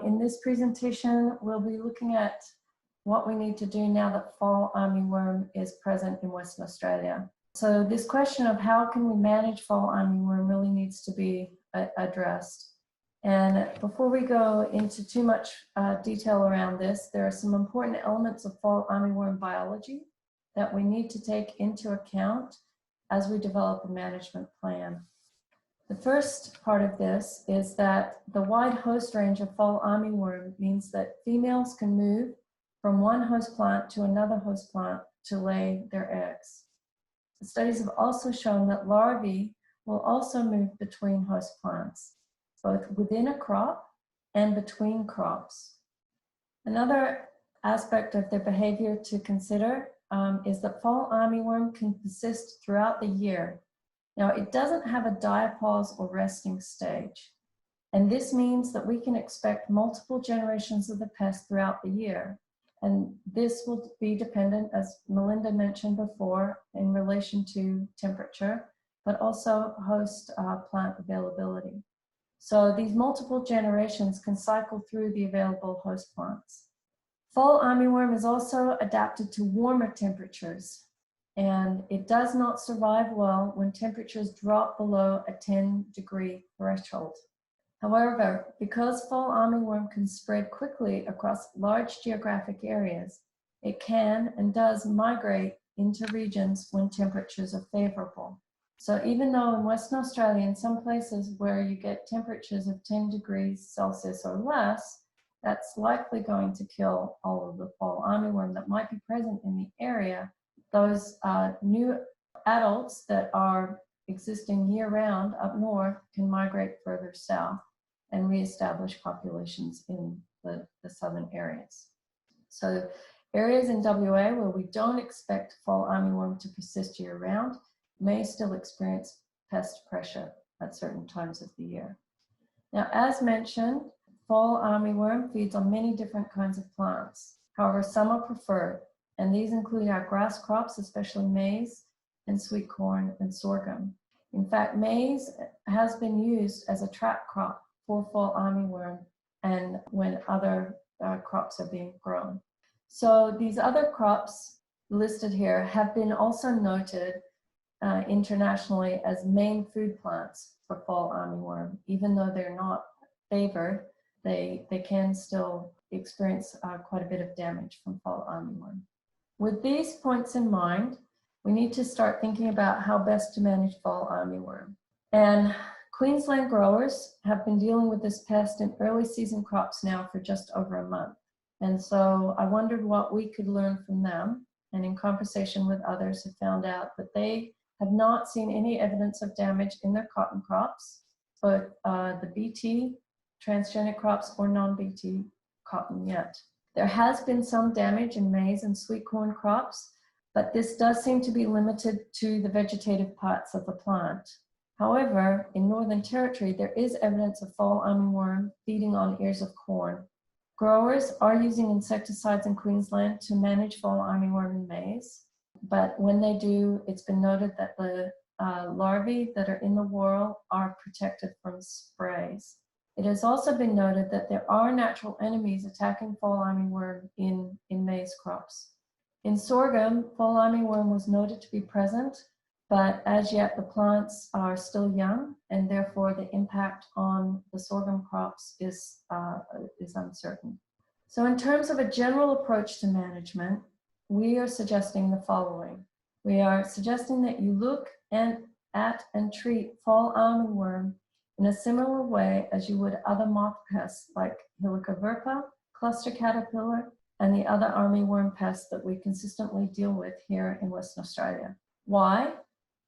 In this presentation, we'll be looking at what we need to do now that fall armyworm is present in Western Australia. So this question of how can we manage fall armyworm really needs to be addressed. And before we go into too much detail around this, there are some important elements of fall armyworm biology that we need to take into account as we develop a management plan. The first part of this is that the wide host range of fall armyworm means that females can move from one host plant to another host plant to lay their eggs. The studies have also shown that larvae will also move between host plants, both within a crop and between crops. Another aspect of their behavior to consider is that fall armyworm can persist throughout the year. Now, it doesn't have a diapause or resting stage, and this means that we can expect multiple generations of the pest throughout the year. And this will be dependent, as Melinda mentioned before, in relation to temperature, but also host plant availability. So these multiple generations can cycle through the available host plants. Fall armyworm is also adapted to warmer temperatures, and it does not survive well when temperatures drop below a 10-degree threshold. However, because fall armyworm can spread quickly across large geographic areas, it can and does migrate into regions when temperatures are favorable. So even though in Western Australia, in some places where you get temperatures of 10 degrees Celsius or less, that's likely going to kill all of the fall armyworm that might be present in the area. Those new adults that are existing year-round up north can migrate further south and reestablish populations in the southern areas. So areas in WA where we don't expect fall armyworm to persist year-round may still experience pest pressure at certain times of the year. Now, as mentioned, fall armyworm feeds on many different kinds of plants. However, some are preferred, and these include our grass crops, especially maize and sweet corn and sorghum. In fact, maize has been used as a trap crop for fall armyworm and when other crops are being grown. So these other crops listed here have been also noted internationally as main food plants for fall armyworm. Even though they're not favored, they can still experience quite a bit of damage from fall armyworm. With these points in mind, we need to start thinking about how best to manage fall armyworm. And Queensland growers have been dealing with this pest in early season crops now for just over a month. And so I wondered what we could learn from them. And in conversation with others, have found out that they have not seen any evidence of damage in their cotton crops, but the BT, transgenic crops, or non-BT cotton yet. There has been some damage in maize and sweet corn crops, but this does seem to be limited to the vegetative parts of the plant. However, in Northern Territory, there is evidence of fall armyworm feeding on ears of corn. Growers are using insecticides in Queensland to manage fall armyworm in maize, but when they do, it's been noted that the larvae that are in the whorl are protected from sprays. It has also been noted that there are natural enemies attacking fall armyworm in maize crops. In sorghum, fall armyworm was noted to be present, but as yet the plants are still young, and therefore the impact on the sorghum crops is uncertain. So in terms of a general approach to management, we are suggesting the following. We are suggesting that you look at and treat fall armyworm in a similar way as you would other moth pests like Helicoverpa, cluster caterpillar, and the other armyworm pests that we consistently deal with here in Western Australia. Why?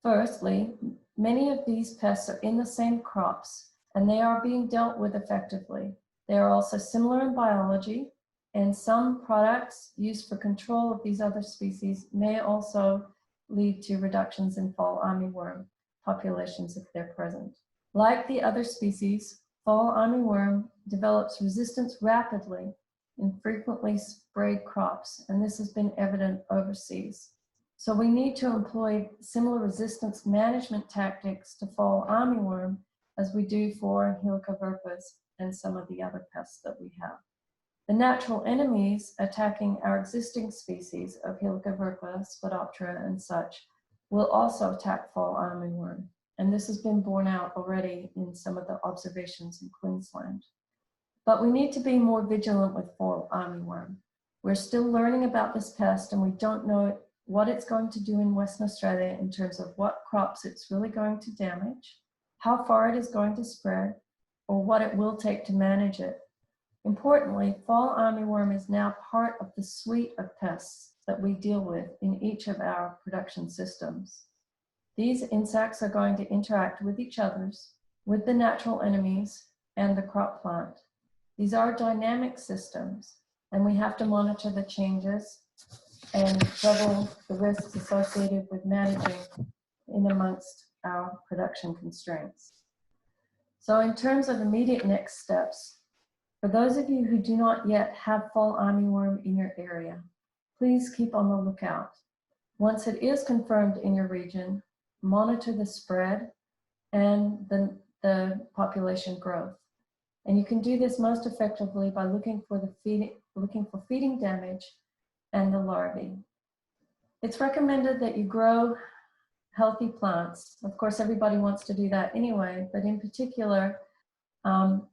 Firstly, many of these pests are in the same crops and they are being dealt with effectively. They are also similar in biology, and some products used for control of these other species may also lead to reductions in fall armyworm populations if they're present. Like the other species, fall armyworm develops resistance rapidly in frequently sprayed crops, and this has been evident overseas. So we need to employ similar resistance management tactics to fall armyworm as we do for Helicobacter and some of the other pests that we have. The natural enemies attacking our existing species of Helicobacter, Spodoptera, and such will also attack fall armyworm. And this has been borne out already in some of the observations in Queensland. But we need to be more vigilant with fall armyworm. We're still learning about this pest, and we don't know what it's going to do in Western Australia in terms of what crops it's really going to damage, how far it is going to spread, or what it will take to manage it. Importantly, fall armyworm is now part of the suite of pests that we deal with in each of our production systems. These insects are going to interact with each other, with the natural enemies, and the crop plant. These are dynamic systems, and we have to monitor the changes and double the risks associated with managing in amongst our production constraints. So in terms of immediate next steps, for those of you who do not yet have fall armyworm in your area, please keep on the lookout. Once it is confirmed in your region, monitor the spread and the population growth. And you can do this most effectively by looking for feeding damage and the larvae. It's recommended that you grow healthy plants. Of course, everybody wants to do that anyway, but in particular,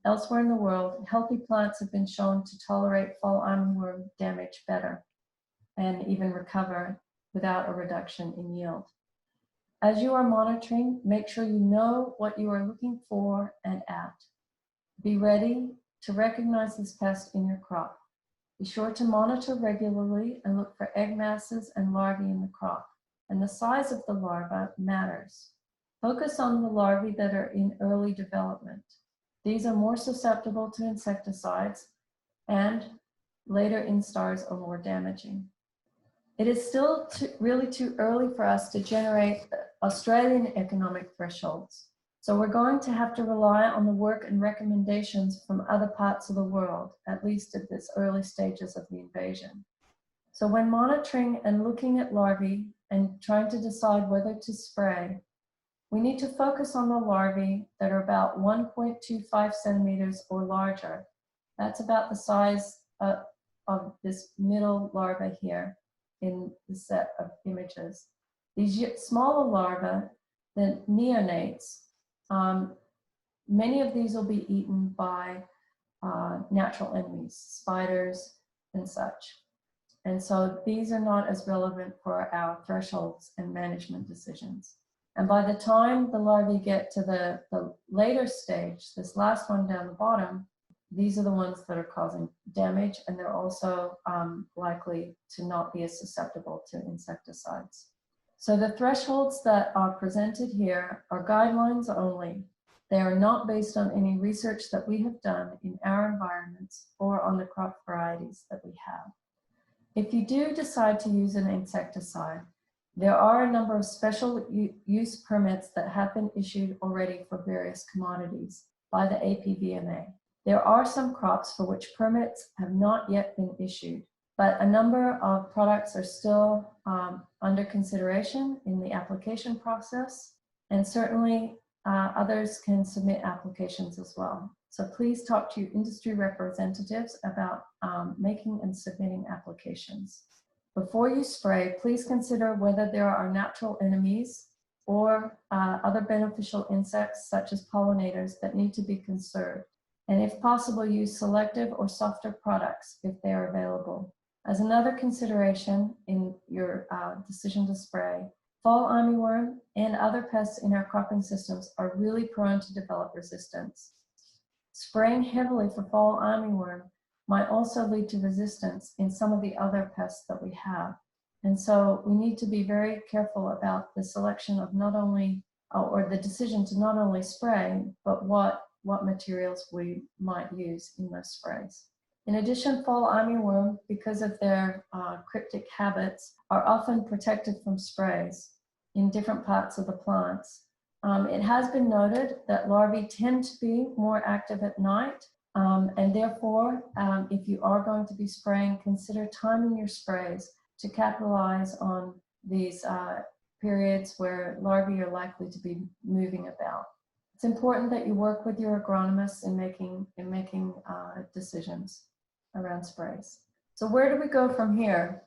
elsewhere in the world, healthy plants have been shown to tolerate fall armyworm damage better and even recover without a reduction in yield. As you are monitoring, make sure you know what you are looking for and at. Be ready to recognize this pest in your crop. Be sure to monitor regularly and look for egg masses and larvae in the crop. And the size of the larva matters. Focus on the larvae that are in early development. These are more susceptible to insecticides, and later instars are more damaging. It is still really too early for us to generate Australian economic thresholds. So we're going to have to rely on the work and recommendations from other parts of the world, at least at this early stages of the invasion. So when monitoring and looking at larvae and trying to decide whether to spray, we need to focus on the larvae that are about 1.25 centimeters or larger. That's about the size of this middle larva here in the set of images. These smaller larvae, the neonates, many of these will be eaten by natural enemies, spiders and such. And so these are not as relevant for our thresholds and management decisions. And by the time the larvae get to the later stage, this last one down the bottom, these are the ones that are causing damage, and they're also likely to not be as susceptible to insecticides. So the thresholds that are presented here are guidelines only. They are not based on any research that we have done in our environments or on the crop varieties that we have. If you do decide to use an insecticide, there are a number of special use permits that have been issued already for various commodities by the APVMA. There are some crops for which permits have not yet been issued, but a number of products are still under consideration in the application process, and certainly others can submit applications as well. So please talk to your industry representatives about making and submitting applications. Before you spray, please consider whether there are natural enemies or other beneficial insects such as pollinators that need to be conserved. And if possible, use selective or softer products if they are available. As another consideration in your decision to spray, fall armyworm and other pests in our cropping systems are really prone to develop resistance. Spraying heavily for fall armyworm might also lead to resistance in some of the other pests that we have. And so we need to be very careful about the selection of not only, or the decision to not only spray, but what materials we might use in those sprays. In addition, fall armyworm, because of their cryptic habits, are often protected from sprays in different parts of the plants. It has been noted that larvae tend to be more active at night, and therefore, if you are going to be spraying, consider timing your sprays to capitalize on these periods where larvae are likely to be moving about. It's important that you work with your agronomists in making decisions around sprays. So where do we go from here?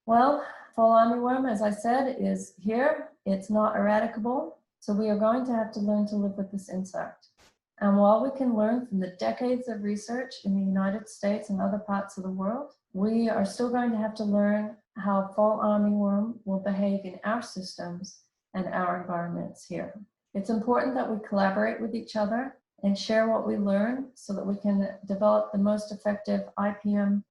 Well, fall armyworm, as I said, is here. It's not eradicable, so we are going to have to learn to live with this insect. And while we can learn from the decades of research in the United States and other parts of the world, we are still going to have to learn how fall armyworm will behave in our systems and our environments here. It's important that we collaborate with each other and share what we learn so that we can develop the most effective IPM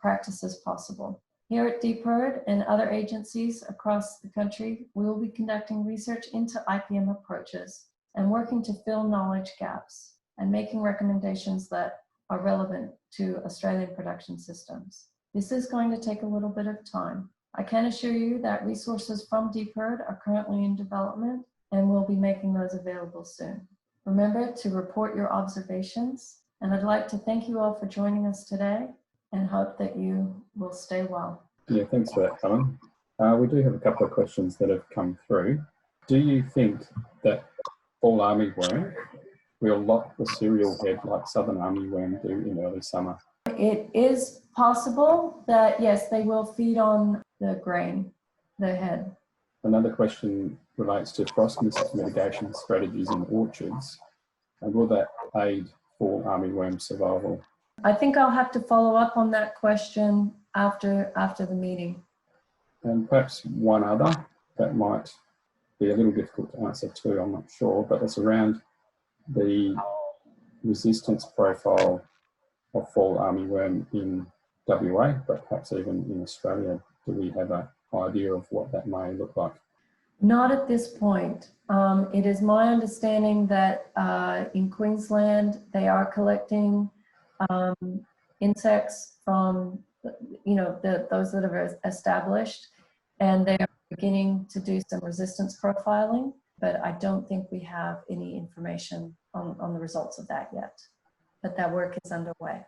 practices possible. Here at DPIRD and other agencies across the country, we will be conducting research into IPM approaches and working to fill knowledge gaps and making recommendations that are relevant to Australian production systems. This is going to take a little bit of time. I can assure you that resources from DPIRD are currently in development and we'll be making those available soon. Remember to report your observations, and I'd like to thank you all for joining us today and hope that you will stay well. Yeah, thanks for that, Helen. We do have a couple of questions that have come through. Do you think that fall armyworm will lock the cereal head like southern armyworm do in early summer? It is possible that, yes, they will feed on the grain, the head. Another question relates to frost mitigation strategies in orchards, and will that aid fall armyworm survival? I think I'll have to follow up on that question after the meeting. And perhaps one other that might be a little difficult to answer too, I'm not sure, but it's around the resistance profile of fall armyworm in WA, but perhaps even in Australia. Do we have an idea of what that may look like? Not at this point. It is my understanding that in Queensland, they are collecting insects from, those that are established, and they are beginning to do some resistance profiling, but I don't think we have any information on the results of that yet, but that work is underway.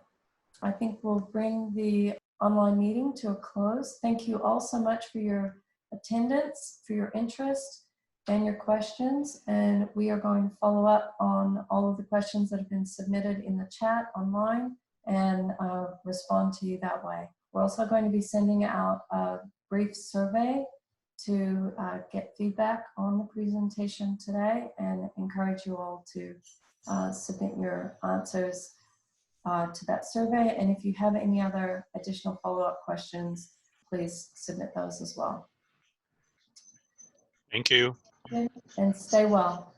I think we'll bring the online meeting to a close. Thank you all so much for your attendance, for your interest and your questions, and we are going to follow up on all of the questions that have been submitted in the chat online and respond to you that way. We're also going to be sending out a brief survey to get feedback on the presentation today and encourage you all to submit your answers to that survey. And if you have any other additional follow-up questions, please submit those as well. Thank you. And stay well.